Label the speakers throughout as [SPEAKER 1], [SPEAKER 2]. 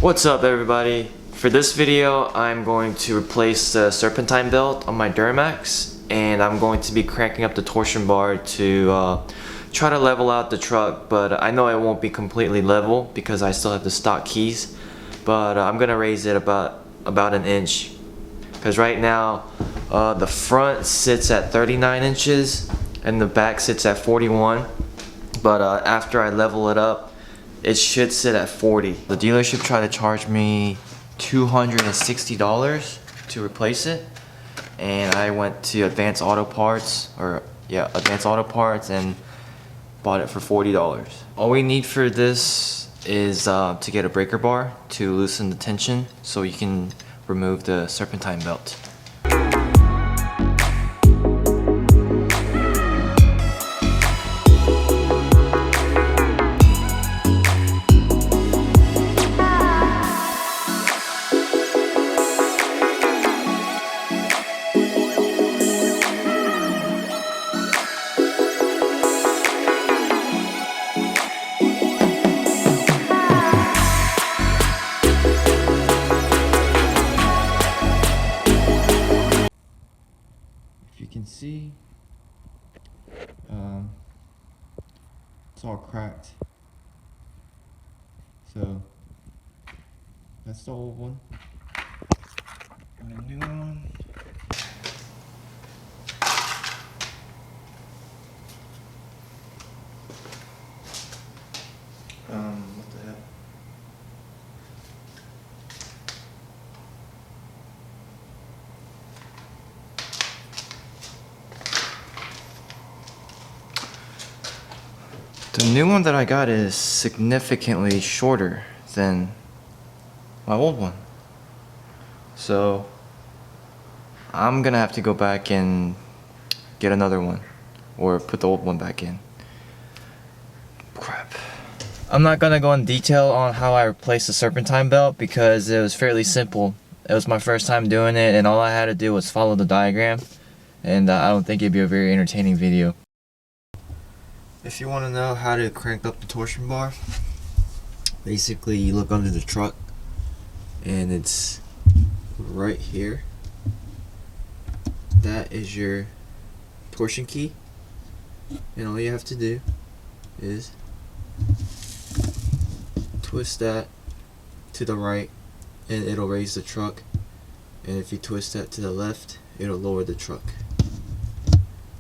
[SPEAKER 1] What's up everybody? For this video I'm going to replace the Serpentine belt on my Duramax, and I'm going to be cranking up the torsion bar to try to level out the truck, but I know it won't be completely level because I still have the stock keys, but I'm gonna raise it about an inch, because right now the front sits at 39 inches and the back sits at 41, but after I level it up it should sit at 40. The dealership tried to charge me $260 to replace it, and I went to Advanced Auto Parts, and bought it for $40. All we need for this is to get a breaker bar to loosen the tension so you can remove the Serpentine belt. You can see it's all cracked, so that's the old one and the new one. What the heck? The new one that I got is significantly shorter than my old one, so I'm gonna have to go back and get another one or put the old one back in. Crap. I'm not gonna go in detail on how I replaced the Serpentine belt because it was fairly simple. It was my first time doing it and all I had to do was follow the diagram, and I don't think it'd be a very entertaining video. If you want to know how to crank up the torsion bar, basically you look under the truck and it's right here. That is your torsion key, and all you have to do is twist that to the right and it'll raise the truck, and if you twist that to the left it'll lower the truck.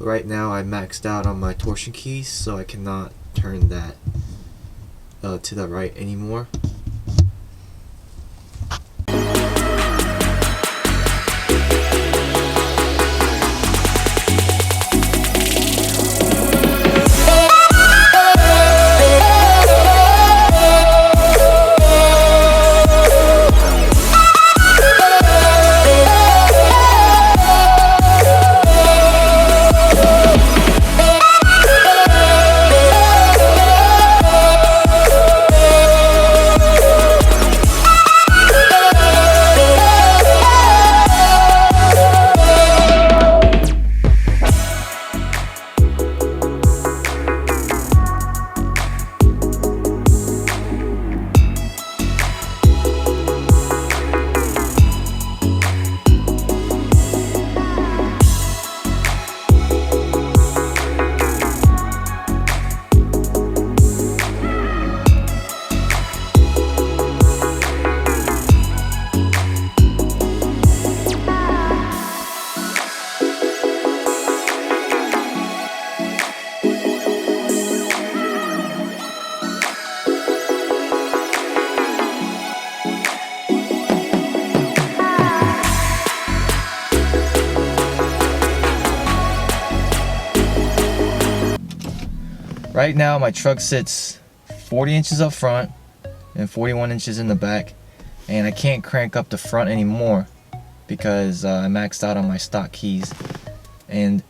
[SPEAKER 1] Right now I maxed out on my torsion keys, so I cannot turn that to the right anymore. Right now my truck sits 40 inches up front and 41 inches in the back, and I can't crank up the front anymore because I maxed out on my stock keys. And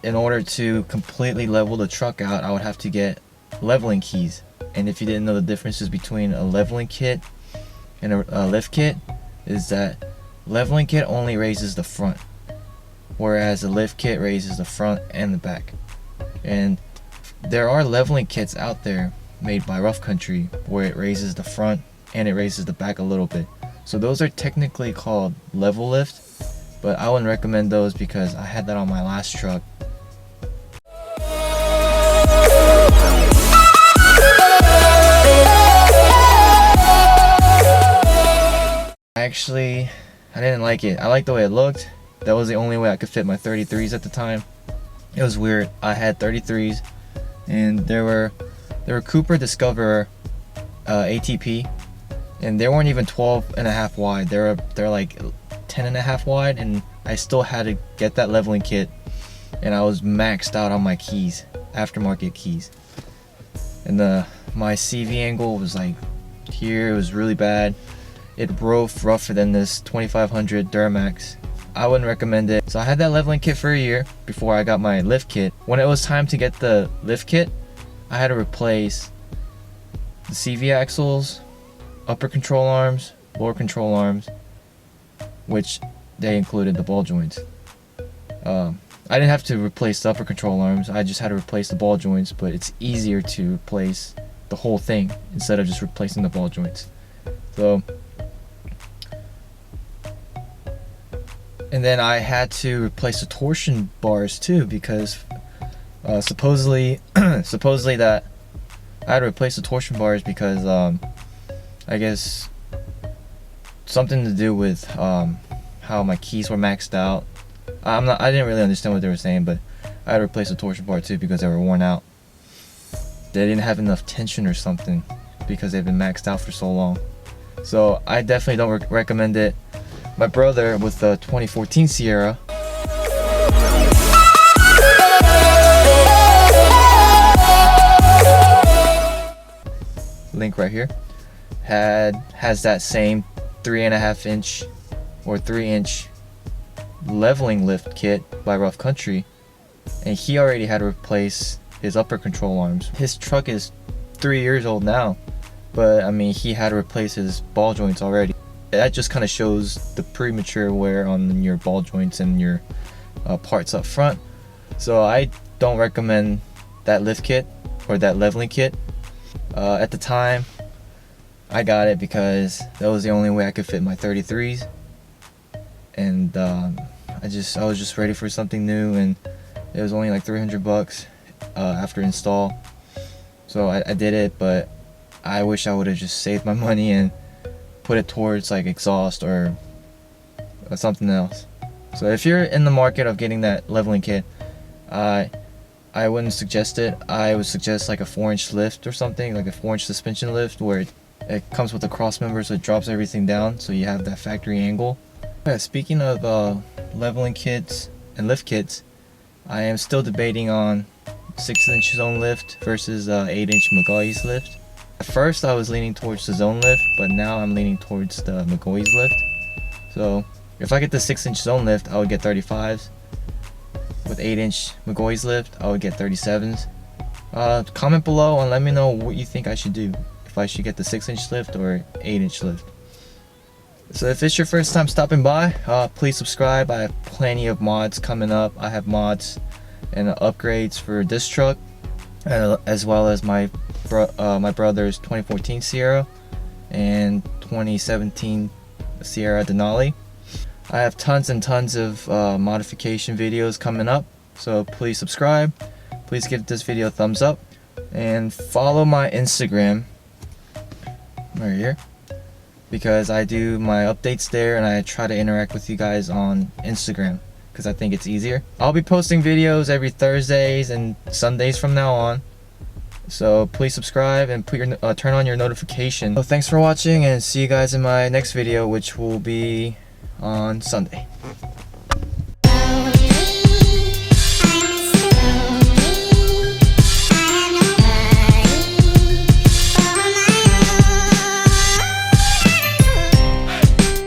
[SPEAKER 1] in order to completely level the truck out, I would have to get leveling keys. And if you didn't know the differences between a leveling kit and a lift kit, is that leveling kit only raises the front, whereas a lift kit raises the front and the back. And there are leveling kits out there made by Rough Country where it raises the front and it raises the back a little bit. So those are technically called level lift, but I wouldn't recommend those because I had that on my last truck. Actually, I didn't like it. I liked the way it looked. That was the only way I could fit my 33s at the time. It was weird. I had 33s, and there were Cooper Discoverer ATP, and they weren't even 12.5 wide. They're like 10.5 wide, and I still had to get that leveling kit, and I was maxed out on my keys, aftermarket keys. And my CV angle was like here. It was really bad. It rode rougher than this 2500 Duramax. I wouldn't recommend it. So I had that leveling kit for a year before I got my lift kit. When it was time to get the lift kit, I had to replace the CV axles, upper control arms, lower control arms, which they included the ball joints. I didn't have to replace the upper control arms. I just had to replace the ball joints, but it's easier to replace the whole thing instead of just replacing the ball joints. So, and then I had to replace the torsion bars too, because supposedly that I had to replace the torsion bars because I guess something to do with how my keys were maxed out. I didn't really understand what they were saying, but I had to replace the torsion bar too because they were worn out. They didn't have enough tension or something because they've been maxed out for so long. So I definitely don't recommend it. My brother with the 2014 Sierra, link right here, has that same 3.5 inch or 3 inch leveling lift kit by Rough Country, and he already had to replace his upper control arms. His truck is 3 years old now, but I mean, he had to replace his ball joints already. That just kind of shows the premature wear on your ball joints and your parts up front. So I don't recommend that lift kit or that leveling kit. At the time, I got it because that was the only way I could fit my 33s, and I was just ready for something new, and it was only like $300 after install. So I did it, but I wish I would have just saved my money and put it towards like exhaust or something else. So if you're in the market of getting that leveling kit, I wouldn't suggest it. I would suggest like a 4-inch lift or something, like a 4-inch suspension lift where it comes with a cross member, so it drops everything down so you have that factory angle. Yeah, speaking of leveling kits and lift kits, I am still debating on 6-inch zone lift versus 8-inch McGaughys lift. At first I was leaning towards the zone lift, but now I'm leaning towards the McGaughys lift. So if I get the 6-inch zone lift, I would get 35s. With 8-inch McGaughys lift, I would get 37s. Comment below and let me know what you think I should do. If I should get the 6-inch lift or 8-inch lift. So if it's your first time stopping by, please subscribe. I have plenty of mods coming up. I have mods and upgrades for this truck, as well as my brother's 2014 Sierra and 2017 Sierra Denali. I have tons and tons of modification videos coming up, so please subscribe. Please give this video a thumbs up and follow my Instagram right here, because I do my updates there and I try to interact with you guys on Instagram because I think it's easier. I'll be posting videos every Thursdays and Sundays from now on. So please subscribe and put your turn on your notification. So thanks for watching, and see you guys in my next video, which will be on Sunday.